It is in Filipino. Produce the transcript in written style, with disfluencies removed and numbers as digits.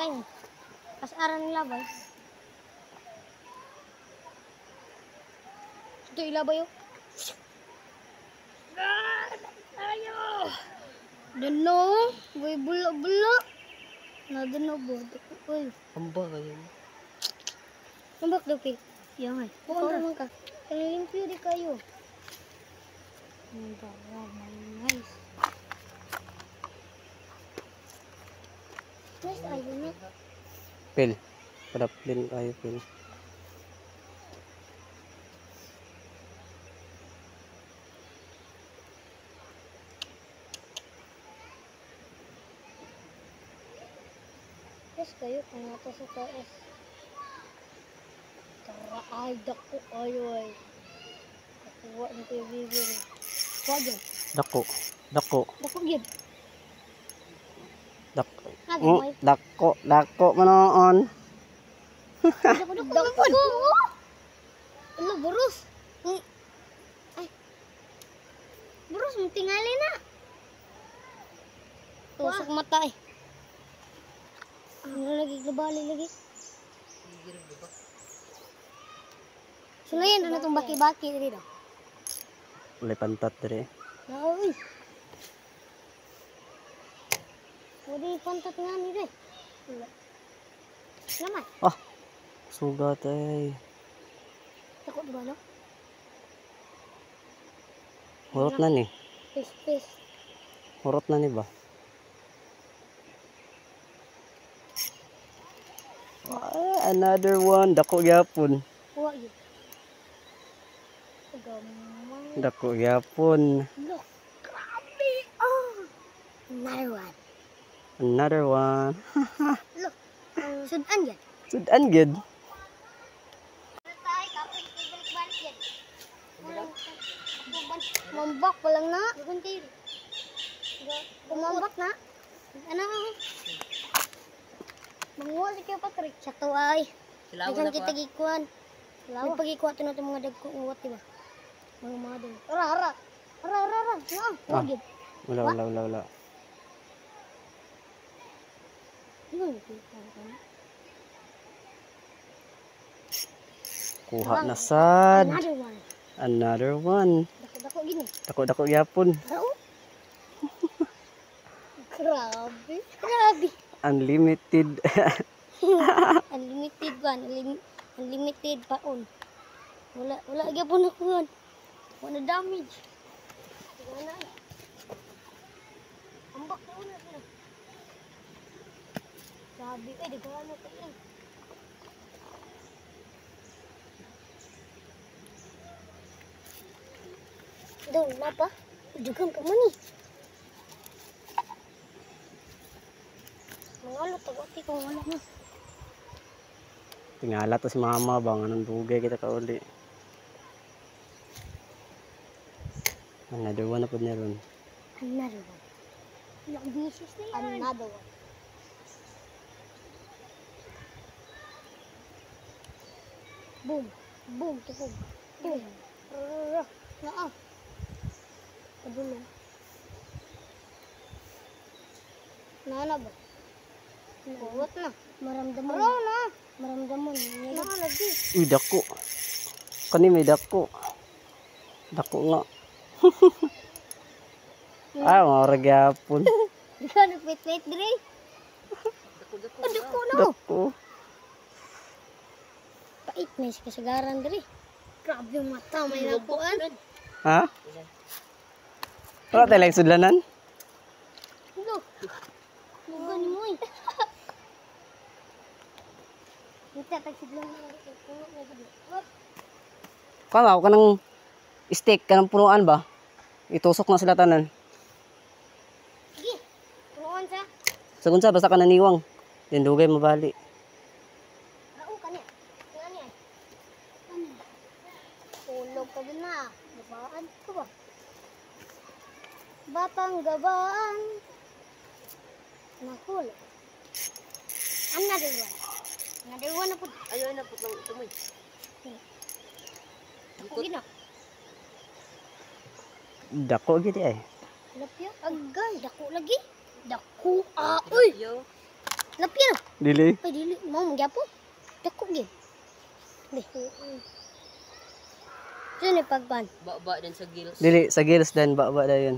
tayo. Pas aran ilabay. Ito ilabay yun. Ayo. Dano. Boy bulo-bulo. Nadano bo. Uy. Amba kayo. Nambak daw kay. Yan ay. Bukan naman ka. Limpyo di kayo. Nice. Nice ayo na. Pil. Padaplin kayo pil. Yes kayo kung ato sa taas. Tara ay dako ayo ay. Nakuha na kayo bibir. Kuha dyan. Dako. Dako. Dako yun. Dako. May. Dako. Dako manoon. Dako. Ano, burus. Ay. Burus, tingali na. Tusok mata eh. Ano lagi, gabali lagi. Sulayan na itong baki-baki dito. Ulay pantat dire. Uy. Pwede pantat nga ni Ray. Salamat. Ah. Sugat ay. Takot ba no? Hurot na ni. Fish. Hurot na ni ba? Ah, another one. Dako gyapon. Kuha yun. Gamay. Dako gyapon. Look. Grabe. Oh. Another one. Another one. Look. Sudan yan. Sudan gid. Mambak pa lang na. Kumambak na. Ano? Manguha si kayo Patrick. Siya to ay. Diyan kita gikuan. May pagikuha ito natin mga dagkong uwat, diba? Mga madong. Ara. Ah. Wala. Kuha na sad. Another one. Another one. Dako gini. Dako gyapon. Grabe. Unlimited. Unlimited ba? Unlimited paon. Wala gyapon ako yun. Wala damage. Wala. Ambak na una sila. Grabe. Di ko ano ka yun. Doon na pa. Ujugan ka mo ni. Mga tagwati kung wala na. Tingala to si mama bang anong dugay kita kauli. Another one na po niya ron. Another one. Yung bisis na yan. Another one. Boom. Boom. Tukog. Boom. Naa. Padulo. Nana ba? Kuwat na. Maramdaman. Wala na. Maramdaman. Wala lagi. Uy, dako. Kani may dako. Dako nga. Ah, mga gyapon. Di ka nagpit-pit dire. Dako no. Dako. Pait na si kasagaran dire. Grabe yung mata. May nakuan. Ha? Wala tayo lang sudlanan? Look. Bukan mo eh. Kita tagsidlang na puno na gud. Kala ko kanang stick kanang punuan ba? Itusok na sila tanan. Sige. Punuan sa. Sagun sa basta ka naniwang. Dindugay mabali. Rao kanya. Kanya. Tulog ka din na. Gabaan ko ba? Batang gabaan. Nahulog. Another one. Another one na po. Ayaw na put lang ito mo. Ako gina. Dako gid ay. Lapya. Agay. Dako lagi. Dako. Uy. Lapya na. Dili. Ay, dili. Mau magyapon. Dako gid. Be. Sino pagpan? Ba din sa gills. Dili sa gills dan ba yun.